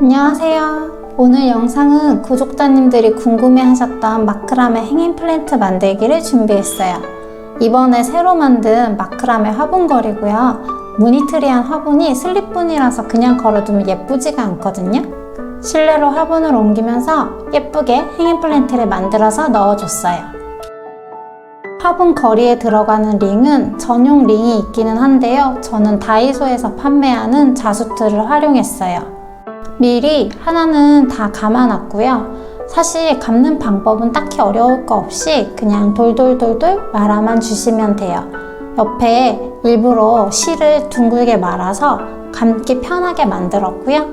안녕하세요. 오늘 영상은 구독자님들이 궁금해하셨던 마크라메 행인 플랜트 만들기를 준비했어요. 이번에 새로 만든 마크라메 화분걸이고요. 무늬트리한 화분이 슬립분이라서 그냥 걸어두면 예쁘지가 않거든요. 실내로 화분을 옮기면서 예쁘게 행인 플랜트를 만들어서 넣어줬어요. 화분 거리에 들어가는 링은 전용 링이 있기는 한데요. 저는 다이소에서 판매하는 자수트를 활용했어요. 미리 하나는 다 감아놨고요. 사실 감는 방법은 딱히 어려울 거 없이 그냥 돌돌돌돌 말아만 주시면 돼요. 옆에 일부러 실을 둥글게 말아서 감기 편하게 만들었고요.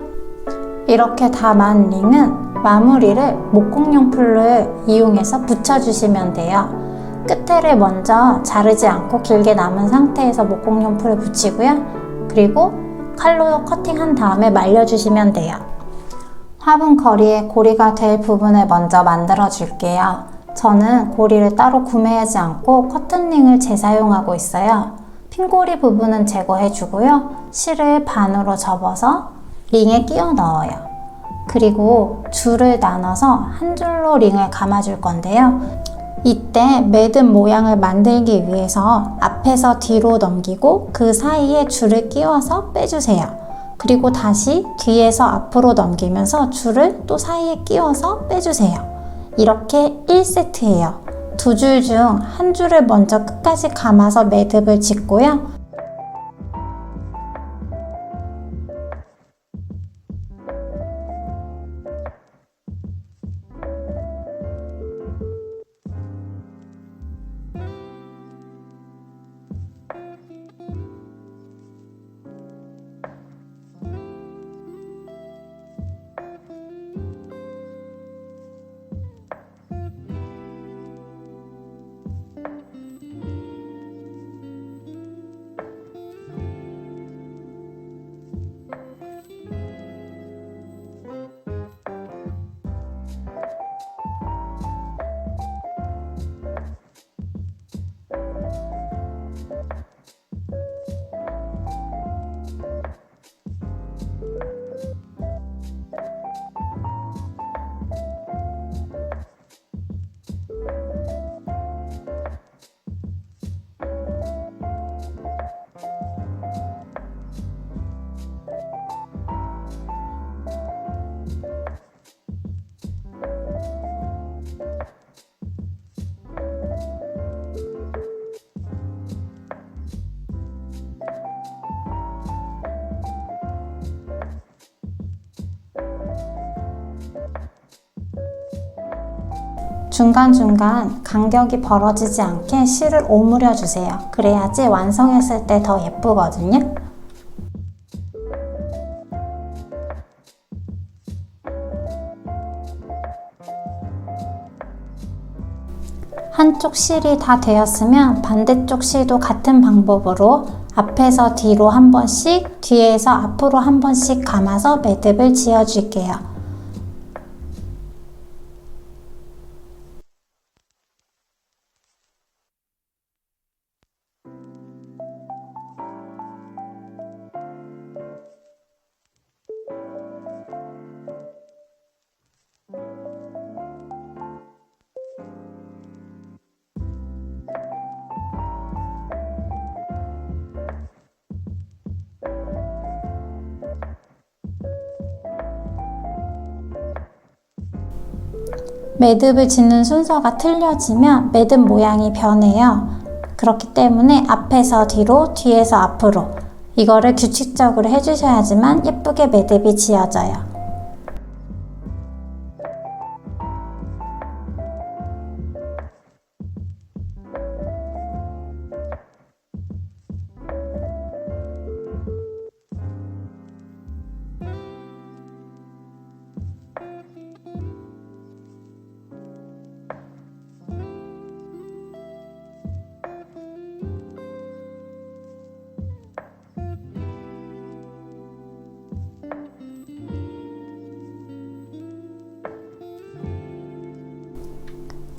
이렇게 다 만 링은 마무리를 목공용 풀을 이용해서 붙여주시면 돼요. 끝에를 먼저 자르지 않고 길게 남은 상태에서 목공용 풀을 붙이고요. 그리고 칼로 커팅한 다음에 말려주시면 돼요. 화분 거리에 고리가 될 부분을 먼저 만들어 줄게요. 저는 고리를 따로 구매하지 않고 커튼링을 재사용하고 있어요. 핀고리 부분은 제거해 주고요. 실을 반으로 접어서 링에 끼워 넣어요. 그리고 줄을 나눠서 한 줄로 링을 감아 줄 건데요. 이때 매듭 모양을 만들기 위해서 앞에서 뒤로 넘기고 그 사이에 줄을 끼워서 빼주세요. 그리고 다시 뒤에서 앞으로 넘기면서 줄을 또 사이에 끼워서 빼주세요. 이렇게 1세트예요. 두 줄 중 한 줄을 먼저 끝까지 감아서 매듭을 짓고요. 중간중간 간격이 벌어지지 않게 실을 오므려 주세요. 그래야지 완성했을 때 더 예쁘거든요. 한쪽 실이 다 되었으면 반대쪽 실도 같은 방법으로 앞에서 뒤로 한 번씩, 뒤에서 앞으로 한 번씩 감아서 매듭을 지어 줄게요. 매듭을 짓는 순서가 틀려지면 매듭 모양이 변해요. 그렇기 때문에 앞에서 뒤로, 뒤에서 앞으로 이거를 규칙적으로 해주셔야지만 예쁘게 매듭이 지어져요.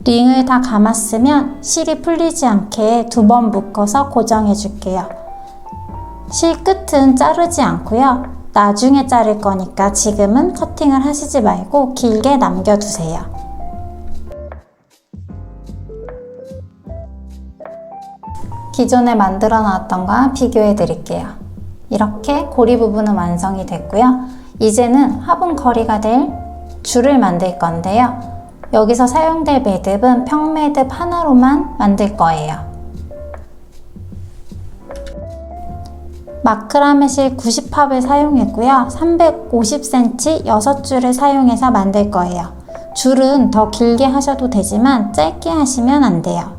링을 다 감았으면 실이 풀리지 않게 2번 묶어서 고정해 줄게요. 실 끝은 자르지 않고요. 나중에 자를 거니까 지금은 커팅을 하시지 말고 길게 남겨두세요. 기존에 만들어 놨던 거와 비교해 드릴게요. 이렇게 고리 부분은 완성이 됐고요. 이제는 화분 거리가 될 줄을 만들 건데요. 여기서 사용될 매듭은 평매듭 하나로만 만들 거예요. 마크라메 실 90합을 사용했고요. 350cm 6줄을 사용해서 만들 거예요. 줄은 더 길게 하셔도 되지만 짧게 하시면 안 돼요.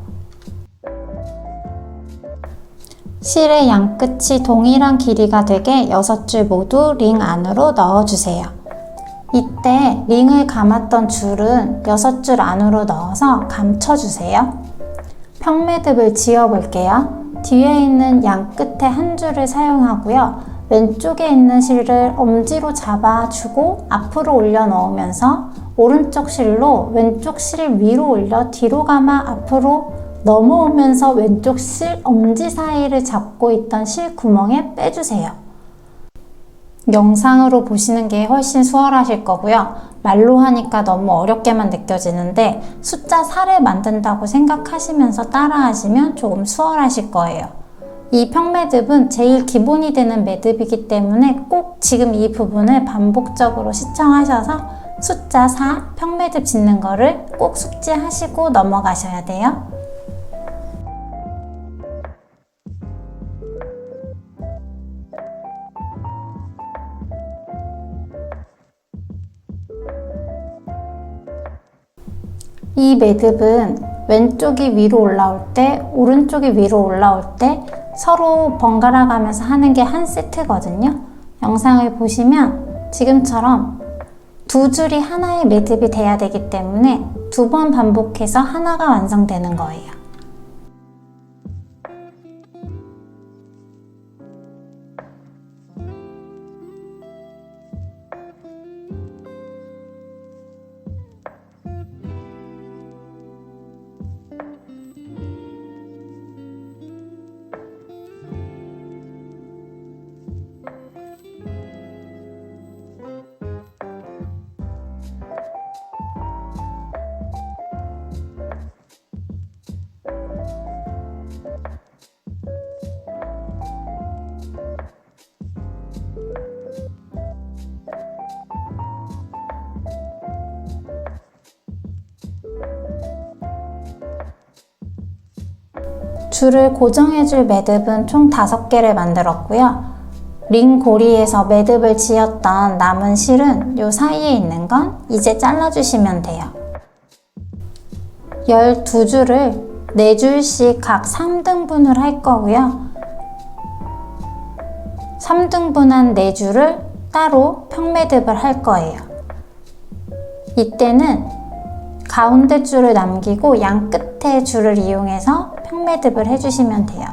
실의 양끝이 동일한 길이가 되게 6줄 모두 링 안으로 넣어주세요. 이때 링을 감았던 줄은 6줄 안으로 넣어서 감춰주세요. 평매듭을 지어 볼게요. 뒤에 있는 양끝에 한 줄을 사용하고요. 왼쪽에 있는 실을 엄지로 잡아주고 앞으로 올려 넣으면서 오른쪽 실로 왼쪽 실 위로 올려 뒤로 감아 앞으로 넘어오면서 왼쪽 실 엄지 사이를 잡고 있던 실 구멍에 빼주세요. 영상으로 보시는 게 훨씬 수월하실 거고요. 말로 하니까 너무 어렵게만 느껴지는데 숫자 4를 만든다고 생각하시면서 따라 하시면 조금 수월하실 거예요. 이 평매듭은 제일 기본이 되는 매듭이기 때문에 꼭 지금 이 부분을 반복적으로 시청하셔서 숫자 4 평매듭 짓는 거를 꼭 숙지하시고 넘어가셔야 돼요. 이 매듭은 왼쪽이 위로 올라올 때, 오른쪽이 위로 올라올 때 서로 번갈아 가면서 하는 게 한 세트거든요. 영상을 보시면 지금처럼 두 줄이 하나의 매듭이 돼야 되기 때문에 2번 반복해서 하나가 완성되는 거예요. 줄을 고정해줄 매듭은 총 5개를 만들었고요. 링 고리에서 매듭을 지었던 남은 실은 요 사이에 있는 건 이제 잘라주시면 돼요. 12줄을 4줄씩 각 3등분을 할 거고요. 3등분한 4줄을 따로 평매듭을 할 거예요. 이때는 가운데 줄을 남기고 양 끝에 줄을 이용해서 평매듭을 해주시면 돼요.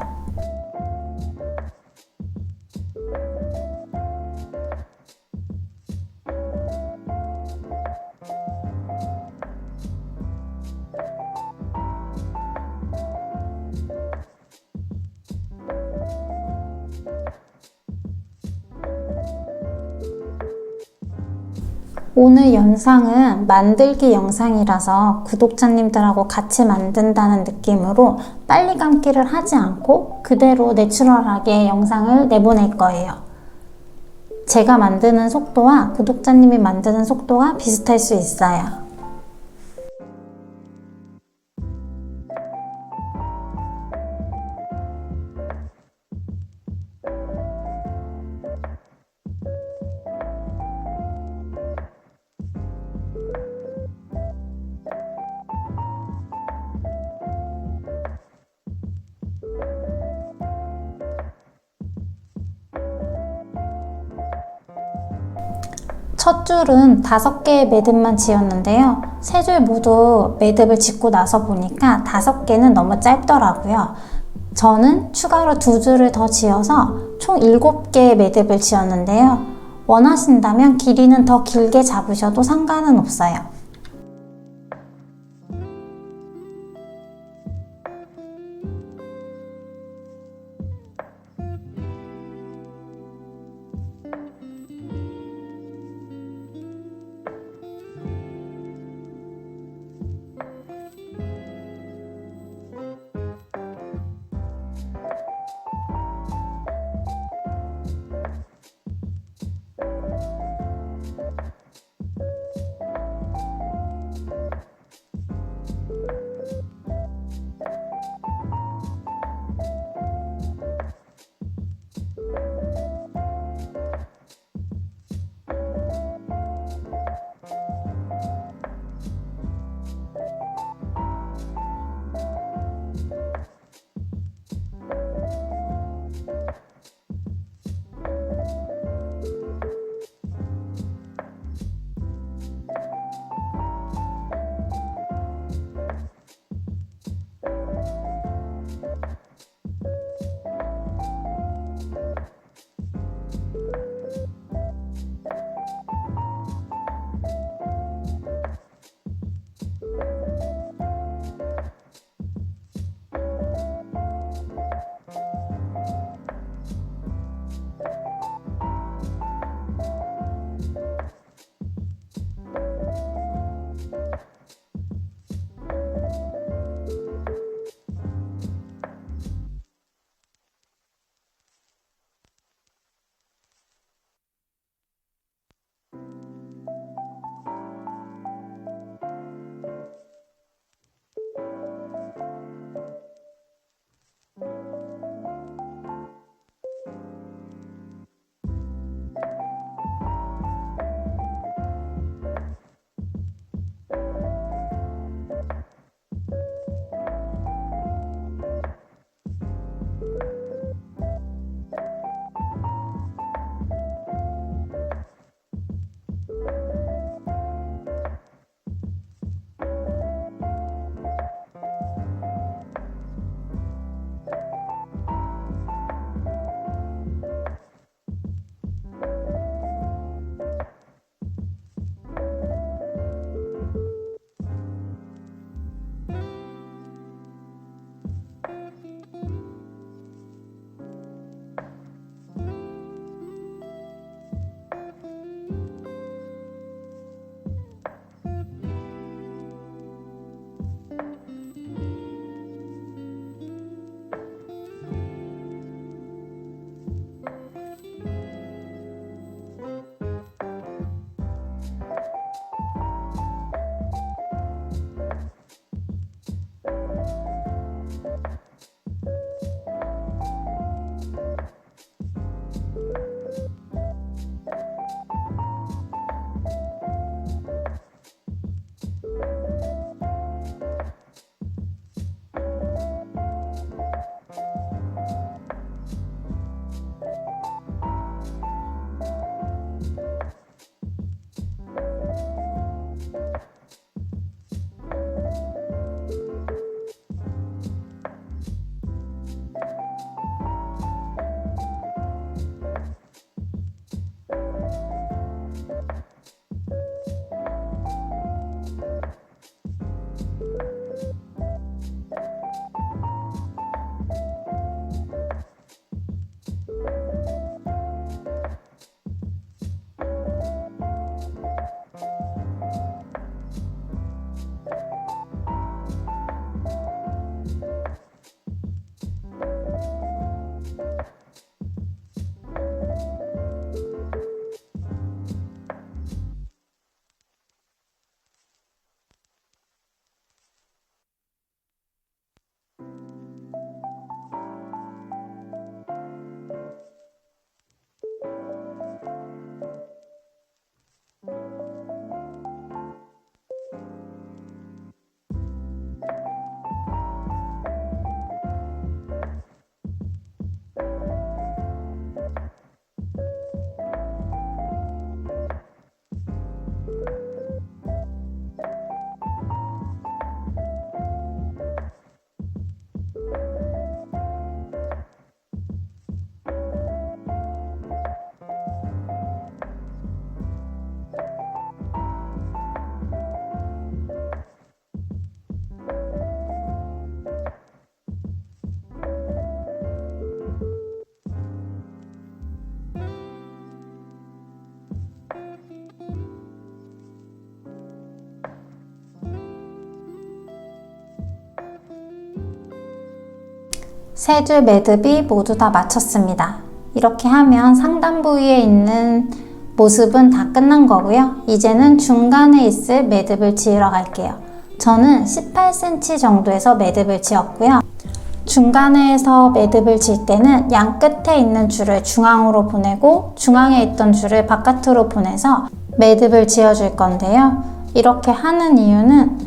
오늘 영상은 만들기 영상이라서 구독자님들하고 같이 만든다는 느낌으로 빨리 감기를 하지 않고 그대로 내추럴하게 영상을 내보낼 거예요. 제가 만드는 속도와 구독자님이 만드는 속도가 비슷할 수 있어요. 첫 줄은 5개의 매듭만 지었는데요. 3줄 모두 매듭을 짓고 나서 보니까 5개는 너무 짧더라고요. 저는 추가로 2줄을 더 지어서 총 7개의 매듭을 지었는데요. 원하신다면 길이는 더 길게 잡으셔도 상관은 없어요. 세 줄 매듭이 모두 다 맞췄습니다. 이렇게 하면 상단 부위에 있는 모습은 다 끝난 거고요. 이제는 중간에 있을 매듭을 지으러 갈게요. 저는 18cm 정도에서 매듭을 지었고요. 중간에서 매듭을 질 때는 양 끝에 있는 줄을 중앙으로 보내고 중앙에 있던 줄을 바깥으로 보내서 매듭을 지어줄 건데요. 이렇게 하는 이유는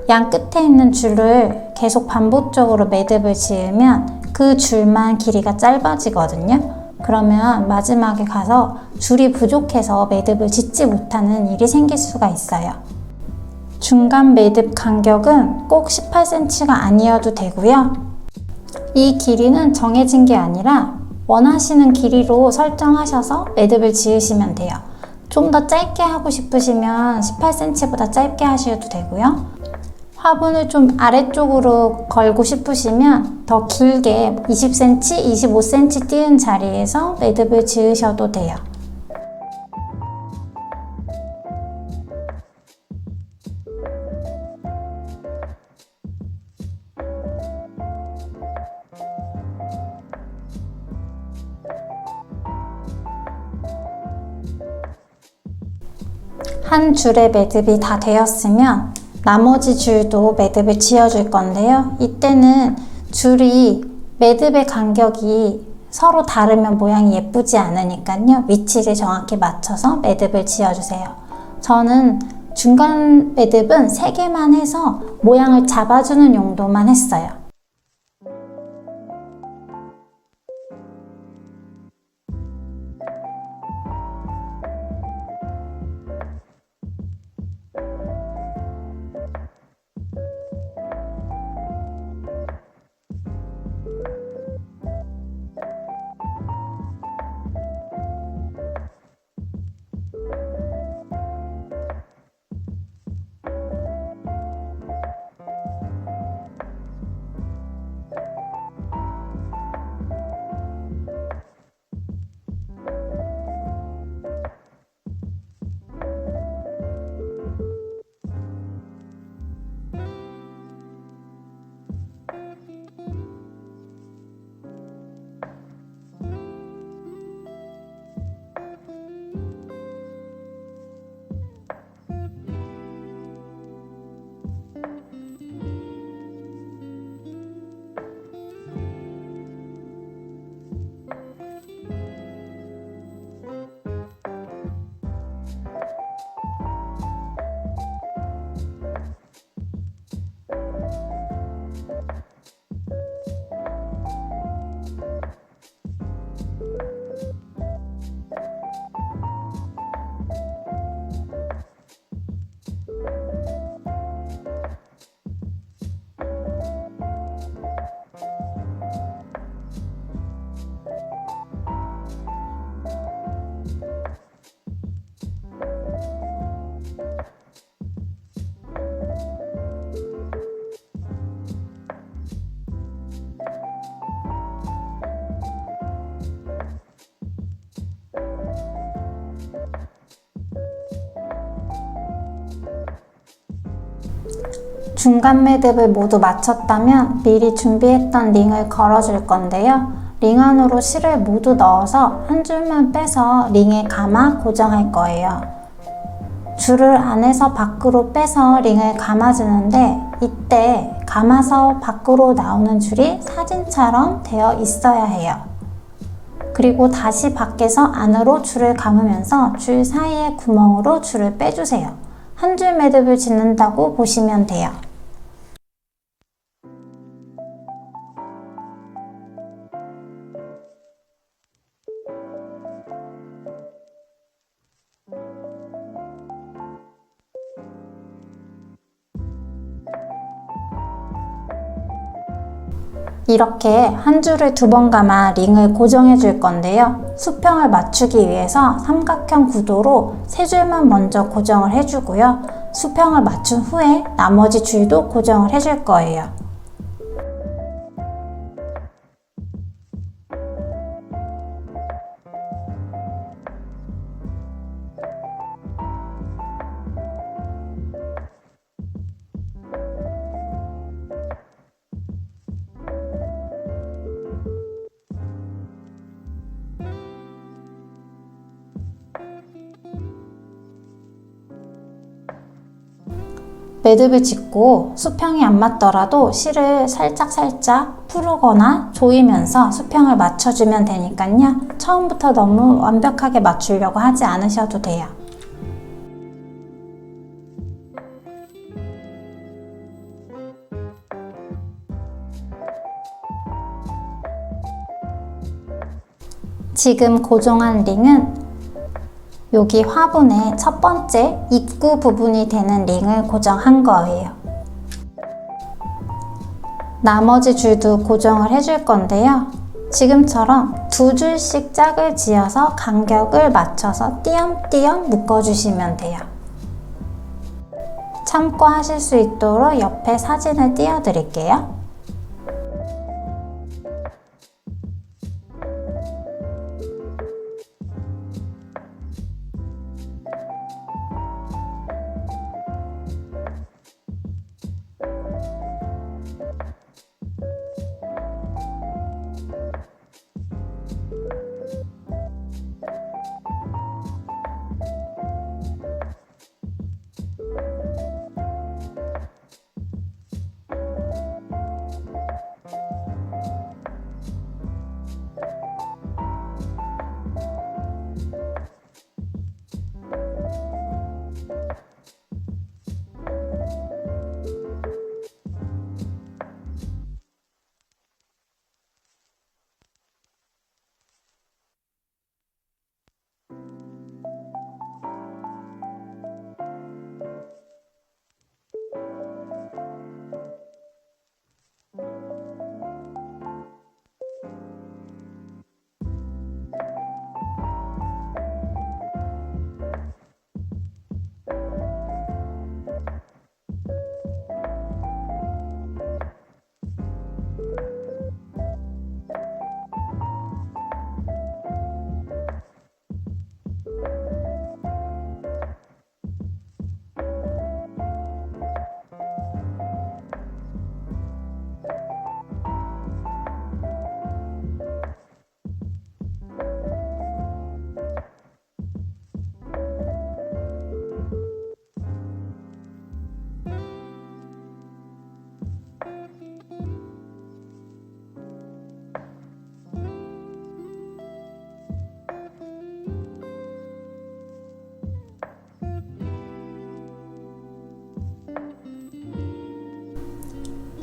양 끝에 있는 줄을 계속 반복적으로 매듭을 지으면 그 줄만 길이가 짧아지거든요. 그러면 마지막에 가서 줄이 부족해서 매듭을 짓지 못하는 일이 생길 수가 있어요. 중간 매듭 간격은 꼭 18cm가 아니어도 되고요. 이 길이는 정해진 게 아니라 원하시는 길이로 설정하셔서 매듭을 지으시면 돼요. 좀 더 짧게 하고 싶으시면 18cm보다 짧게 하셔도 되고요. 화분을 좀 아래쪽으로 걸고 싶으시면 더 길게 20cm, 25cm 띄운 자리에서 매듭을 지으셔도 돼요. 한 줄의 매듭이 다 되었으면 나머지 줄도 매듭을 지어줄 건데요. 이때는 줄이 매듭의 간격이 서로 다르면 모양이 예쁘지 않으니까요. 위치를 정확히 맞춰서 매듭을 지어주세요. 저는 중간 매듭은 3개만 해서 모양을 잡아주는 용도만 했어요. 중간 매듭을 모두 마쳤다면 미리 준비했던 링을 걸어줄 건데요. 링 안으로 실을 모두 넣어서 한 줄만 빼서 링에 감아 고정할 거예요. 줄을 안에서 밖으로 빼서 링을 감아주는데 이때 감아서 밖으로 나오는 줄이 사진처럼 되어 있어야 해요. 그리고 다시 밖에서 안으로 줄을 감으면서 줄 사이의 구멍으로 줄을 빼주세요. 한 줄 매듭을 짓는다고 보시면 돼요. 이렇게 한 줄을 2번 감아 링을 고정해 줄 건데요. 수평을 맞추기 위해서 삼각형 구도로 3줄만 먼저 고정을 해주고요. 수평을 맞춘 후에 나머지 줄도 고정을 해줄 거예요. 매듭을 짓고 수평이 안 맞더라도 실을 살짝 풀거나 조이면서 수평을 맞춰주면 되니까요. 처음부터 너무 완벽하게 맞추려고 하지 않으셔도 돼요. 지금 고정한 링은 여기 화분의 첫 번째 입구 부분이 되는 링을 고정한 거예요. 나머지 줄도 고정을 해줄 건데요. 지금처럼 두 줄씩 짝을 지어서 간격을 맞춰서 띄엄띄엄 묶어주시면 돼요. 참고하실 수 있도록 옆에 사진을 띄워 드릴게요.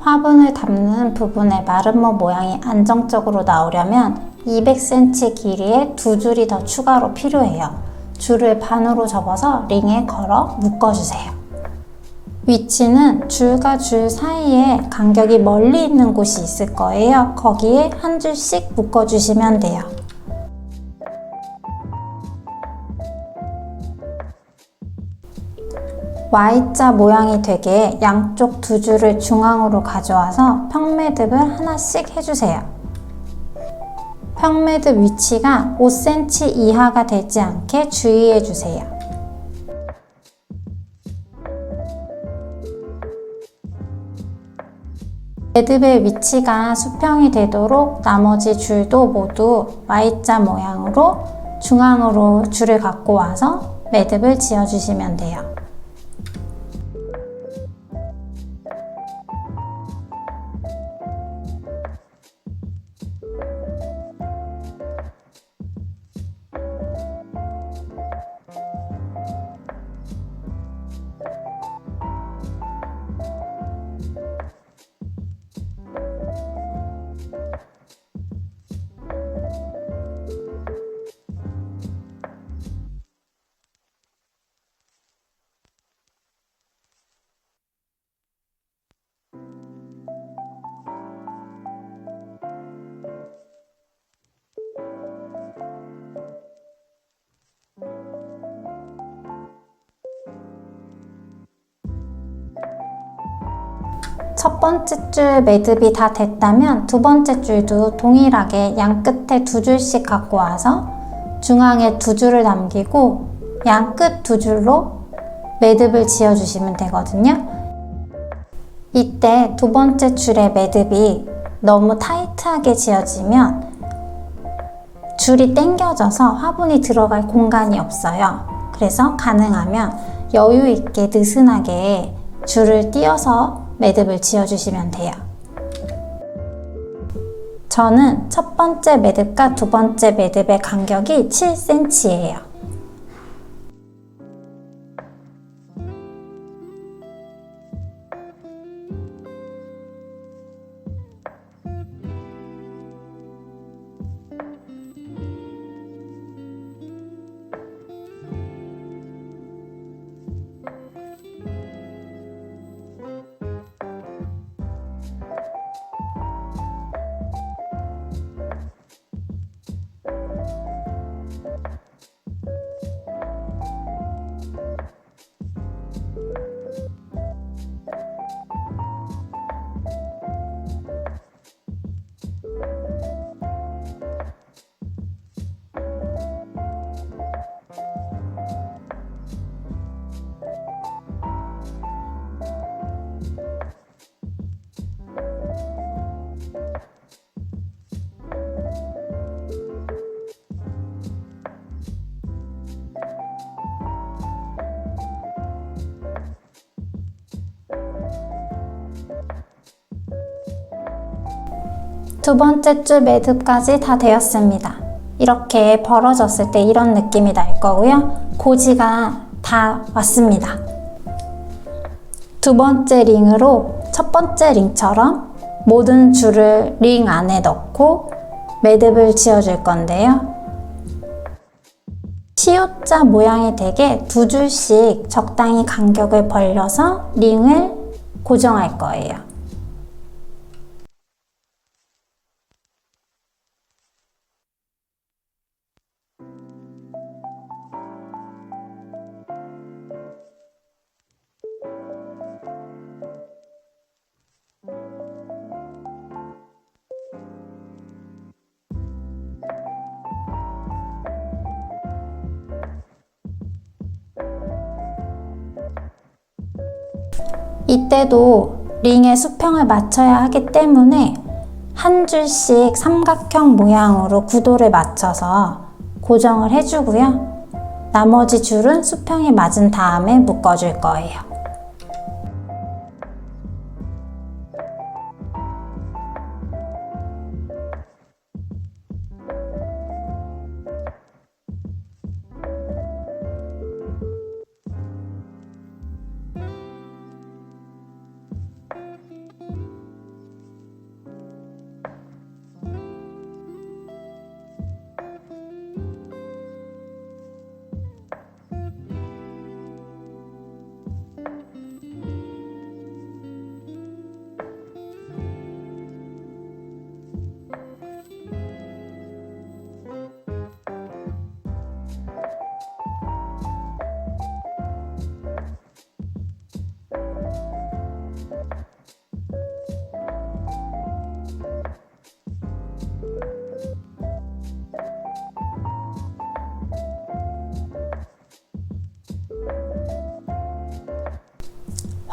화분을 담는 부분의 마름모 모양이 안정적으로 나오려면 200cm 길이의 두 줄이 더 추가로 필요해요. 줄을 반으로 접어서 링에 걸어 묶어주세요. 위치는 줄과 줄 사이에 간격이 멀리 있는 곳이 있을 거예요. 거기에 한 줄씩 묶어주시면 돼요. Y자 모양이 되게 양쪽 두 줄을 중앙으로 가져와서 평매듭을 하나씩 해주세요. 평매듭 위치가 5cm 이하가 되지 않게 주의해주세요. 매듭의 위치가 수평이 되도록 나머지 줄도 모두 Y자 모양으로 중앙으로 줄을 갖고 와서 매듭을 지어주시면 돼요. 첫 번째 줄 매듭이 다 됐다면 두 번째 줄도 동일하게 양 끝에 두 줄씩 갖고 와서 중앙에 두 줄을 남기고 양 끝 두 줄로 매듭을 지어주시면 되거든요. 이때 두 번째 줄의 매듭이 너무 타이트하게 지어지면 줄이 당겨져서 화분이 들어갈 공간이 없어요. 그래서 가능하면 여유 있게 느슨하게 줄을 띄어서 매듭을 지어주시면 돼요. 저는 첫 번째 매듭과 두 번째 매듭의 간격이 7cm예요. 두 번째 줄 매듭까지 다 되었습니다. 이렇게 벌어졌을 때 이런 느낌이 날 거고요. 고지가 다 왔습니다. 두 번째 링으로 첫 번째 링처럼 모든 줄을 링 안에 넣고 매듭을 지어줄 건데요. C자 모양이 되게 두 줄씩 적당히 간격을 벌려서 링을 고정할 거예요. 이때도 링의 수평을 맞춰야 하기 때문에 한 줄씩 삼각형 모양으로 구도를 맞춰서 고정을 해주고요. 나머지 줄은 수평이 맞은 다음에 묶어줄 거예요.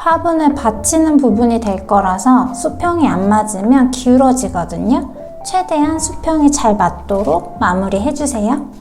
화분을 받치는 부분이 될 거라서 수평이 안 맞으면 기울어지거든요. 최대한 수평이 잘 맞도록 마무리 해주세요.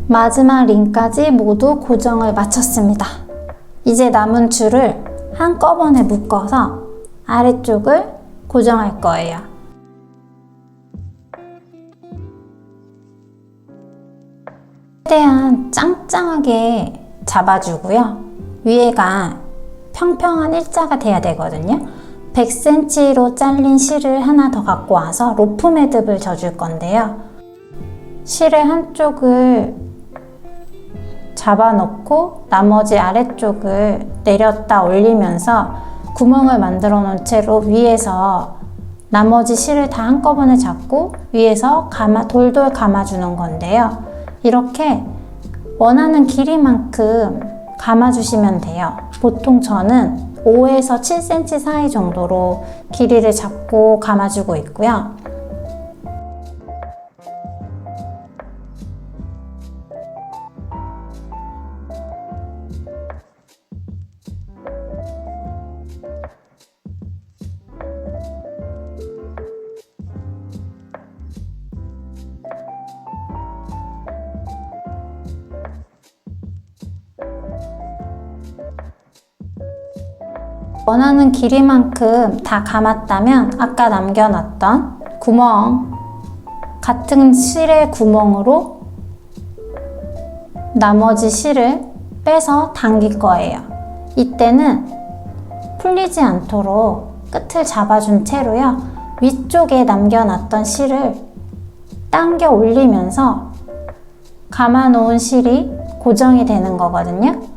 마지막 링까지 모두 고정을 마쳤습니다. 이제 남은 줄을 한꺼번에 묶어서 아래쪽을 고정할 거예요. 최대한 짱짱하게 잡아주고요. 위에가 평평한 일자가 돼야 되거든요. 100cm로 잘린 실을 하나 더 갖고 와서 로프 매듭을 져줄 건데요. 실의 한쪽을 잡아놓고 나머지 아래쪽을 내렸다 올리면서 구멍을 만들어 놓은 채로 위에서 나머지 실을 다 한꺼번에 잡고 위에서 돌돌 감아주는 건데요. 이렇게 원하는 길이만큼 감아주시면 돼요. 보통 저는 5에서 7cm 사이 정도로 길이를 잡고 감아주고 있고요. 원하는 길이만큼 다 감았다면 아까 남겨놨던 같은 실의 구멍으로 나머지 실을 빼서 당길 거예요. 이때는 풀리지 않도록 끝을 잡아준 채로요. 위쪽에 남겨놨던 실을 당겨 올리면서 감아놓은 실이 고정이 되는 거거든요.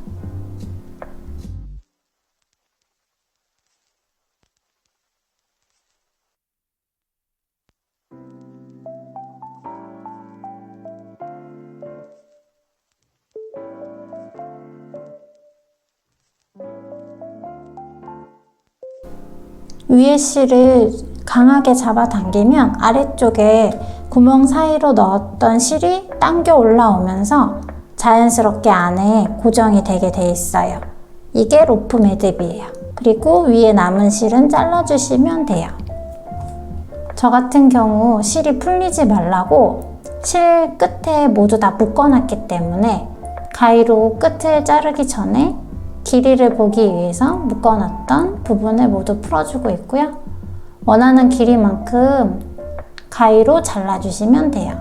위에 실을 강하게 잡아당기면 아래쪽에 구멍 사이로 넣었던 실이 당겨 올라오면서 자연스럽게 안에 고정이 되게 돼 있어요. 이게 로프 매듭이에요. 그리고 위에 남은 실은 잘라주시면 돼요. 저 같은 경우 실이 풀리지 말라고 실 끝에 모두 다 묶어놨기 때문에 가위로 끝을 자르기 전에 길이를 보기 위해서 묶어놨던 부분을 모두 풀어주고 있고요. 원하는 길이만큼 가위로 잘라주시면 돼요.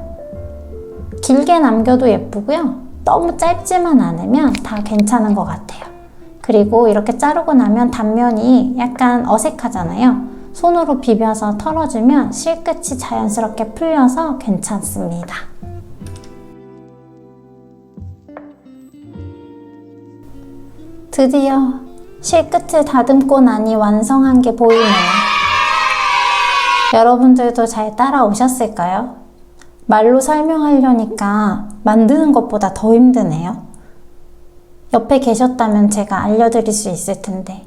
길게 남겨도 예쁘고요. 너무 짧지만 않으면 다 괜찮은 것 같아요. 그리고 이렇게 자르고 나면 단면이 약간 어색하잖아요. 손으로 비벼서 털어주면 실끝이 자연스럽게 풀려서 괜찮습니다. 드디어 실끝을 다듬고 나니 완성한 게 보이네요. 여러분들도 잘 따라오셨을까요? 말로 설명하려니까 만드는 것보다 더 힘드네요. 옆에 계셨다면 제가 알려드릴 수 있을 텐데.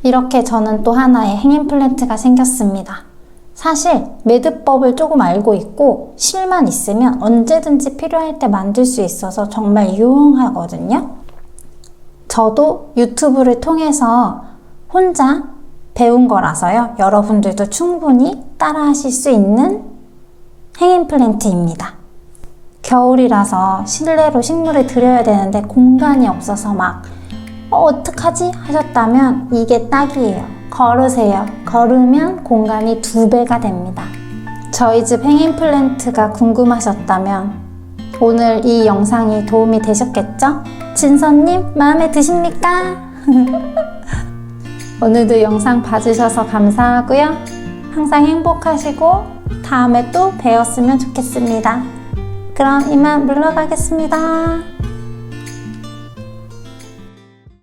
이렇게 저는 또 하나의 행인 플랜트가 생겼습니다. 사실 매듭법을 조금 알고 있고 실만 있으면 언제든지 필요할 때 만들 수 있어서 정말 유용하거든요. 저도 유튜브를 통해서 혼자 배운 거라서요. 여러분들도 충분히 따라 하실 수 있는 행인 플랜트입니다. 겨울이라서 실내로 식물을 들여야 되는데 공간이 없어서 막 어떡하지? 하셨다면 이게 딱이에요. 걸으세요. 걸으면 공간이 2배가 됩니다. 저희 집 행인 플랜트가 궁금하셨다면 오늘 이 영상이 도움이 되셨겠죠? 진서님 마음에 드십니까? 오늘도 영상 봐주셔서 감사하고요. 항상 행복하시고 다음에 또 뵈었으면 좋겠습니다. 그럼 이만 물러가겠습니다.